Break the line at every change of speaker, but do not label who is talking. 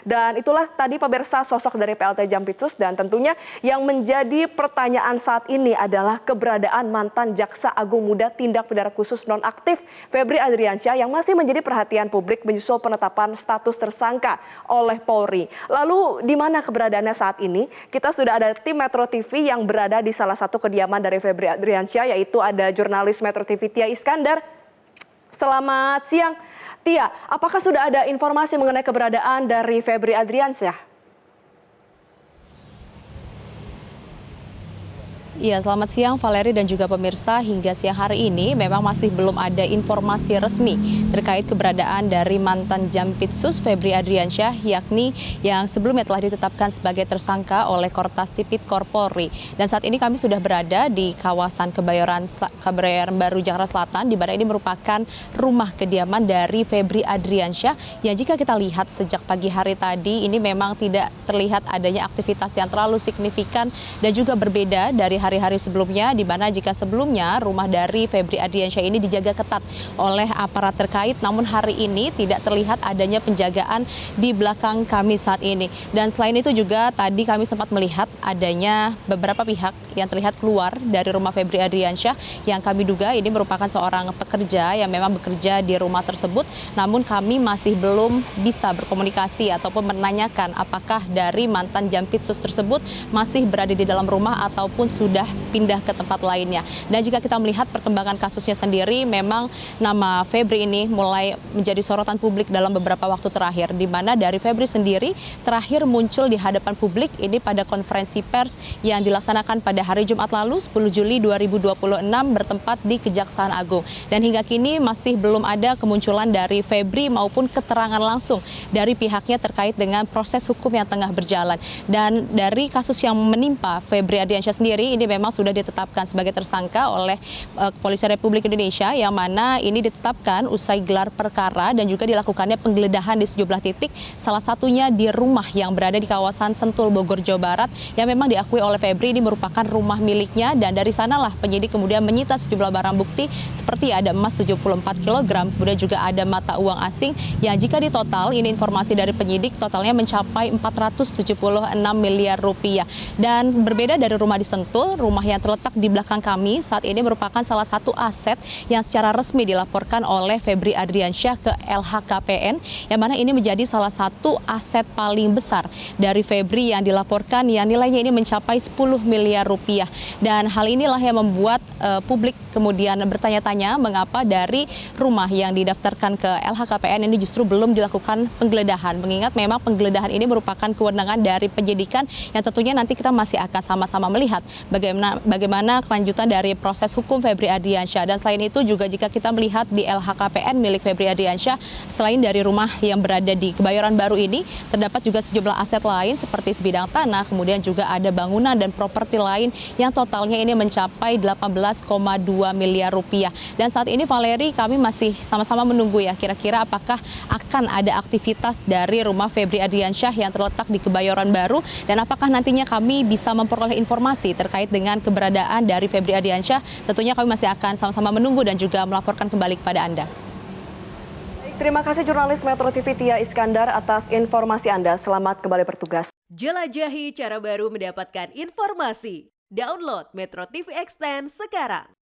Dan itulah tadi pemirsa sosok dari PLT Jampitsus, dan tentunya yang menjadi pertanyaan saat ini adalah keberadaan mantan Jaksa Agung Muda Tindak Pidana Khusus Nonaktif Febri Adriansyah yang masih menjadi perhatian publik menyusul penetapan status tersangka oleh Polri. Lalu di mana keberadaannya saat ini? Kita sudah ada tim Metro TV yang berada di salah satu kediaman dari Febri Adriansyah, yaitu ada jurnalis Metro TV Tia Iskandar. Selamat siang, Tia. Apakah sudah ada informasi mengenai keberadaan dari Febri Adriansyah?
Iya, selamat siang Valeri dan juga pemirsa. Hingga siang hari ini memang masih belum ada informasi resmi terkait keberadaan dari mantan Jampitsus Febri Adriansyah, yakni yang sebelumnya telah ditetapkan sebagai tersangka oleh Kortas Tipikor Polri. Dan saat ini kami sudah berada di kawasan Kebayoran Baru, Jakarta Selatan, di mana ini merupakan rumah kediaman dari Febri Adriansyah yang jika kita lihat sejak pagi hari tadi ini memang tidak terlihat adanya aktivitas yang terlalu signifikan dan juga berbeda dari hari-hari sebelumnya, di mana jika sebelumnya rumah dari Febri Adriansyah ini dijaga ketat oleh aparat terkait, namun hari ini tidak terlihat adanya penjagaan di belakang kami saat ini. Dan selain itu juga tadi kami sempat melihat adanya beberapa pihak yang terlihat keluar dari rumah Febri Adriansyah yang kami duga ini merupakan seorang pekerja yang memang bekerja di rumah tersebut, namun kami masih belum bisa berkomunikasi ataupun menanyakan apakah dari mantan Jampitsus tersebut masih berada di dalam rumah ataupun sudah pindah ke tempat lainnya. Dan jika kita melihat perkembangan kasusnya sendiri, memang nama Febri ini mulai menjadi sorotan publik dalam beberapa waktu terakhir, di mana dari Febri sendiri terakhir muncul di hadapan publik ini pada konferensi pers yang dilaksanakan pada hari Jumat lalu 10 Juli 2026 bertempat di Kejaksaan Agung. Dan hingga kini masih belum ada kemunculan dari Febri maupun keterangan langsung dari pihaknya terkait dengan proses hukum yang tengah berjalan. Dan dari kasus yang menimpa Febri Adriansyah sendiri, ini memang sudah ditetapkan sebagai tersangka oleh Kepolisian Republik Indonesia, yang mana ini ditetapkan usai gelar perkara dan juga dilakukannya penggeledahan di sejumlah titik, salah satunya di rumah yang berada di kawasan Sentul, Bogor, Jawa Barat, yang memang diakui oleh Febri ini merupakan rumah miliknya. Dan dari sanalah penyidik kemudian menyita sejumlah barang bukti seperti ada emas 74 kg, kemudian juga ada mata uang asing yang jika ditotal, ini informasi dari penyidik, totalnya mencapai 476 miliar rupiah. Dan berbeda dari rumah di Sentul, rumah yang terletak di belakang kami saat ini merupakan salah satu aset yang secara resmi dilaporkan oleh Febri Adriansyah ke LHKPN, yang mana ini menjadi salah satu aset paling besar dari Febri yang dilaporkan, yang nilainya ini mencapai 10 miliar rupiah. Dan hal inilah yang membuat publik kemudian bertanya-tanya mengapa dari rumah yang didaftarkan ke LHKPN ini justru belum dilakukan penggeledahan, mengingat memang penggeledahan ini merupakan kewenangan dari penyidikan yang tentunya nanti kita masih akan sama-sama melihat bagaimana kelanjutan dari proses hukum Febri Adriansyah. Dan selain itu juga jika kita melihat di LHKPN milik Febri Adriansyah, selain dari rumah yang berada di Kebayoran Baru ini, terdapat juga sejumlah aset lain seperti sebidang tanah, kemudian juga ada bangunan dan properti lain yang totalnya ini mencapai 18,2 miliar rupiah. Dan saat ini Valeri, kami masih sama-sama menunggu ya, kira-kira apakah akan ada aktivitas dari rumah Febri Adriansyah yang terletak di Kebayoran Baru, dan apakah nantinya kami bisa memperoleh informasi terkait dengan keberadaan dari Febri Adriansyah. Tentunya kami masih akan sama-sama menunggu dan juga melaporkan kembali kepada Anda.
Terima kasih jurnalis Metro TV Tia Iskandar atas informasi Anda. Selamat kembali bertugas.
Jelajahi cara baru mendapatkan informasi. Download Metro TV Extend sekarang.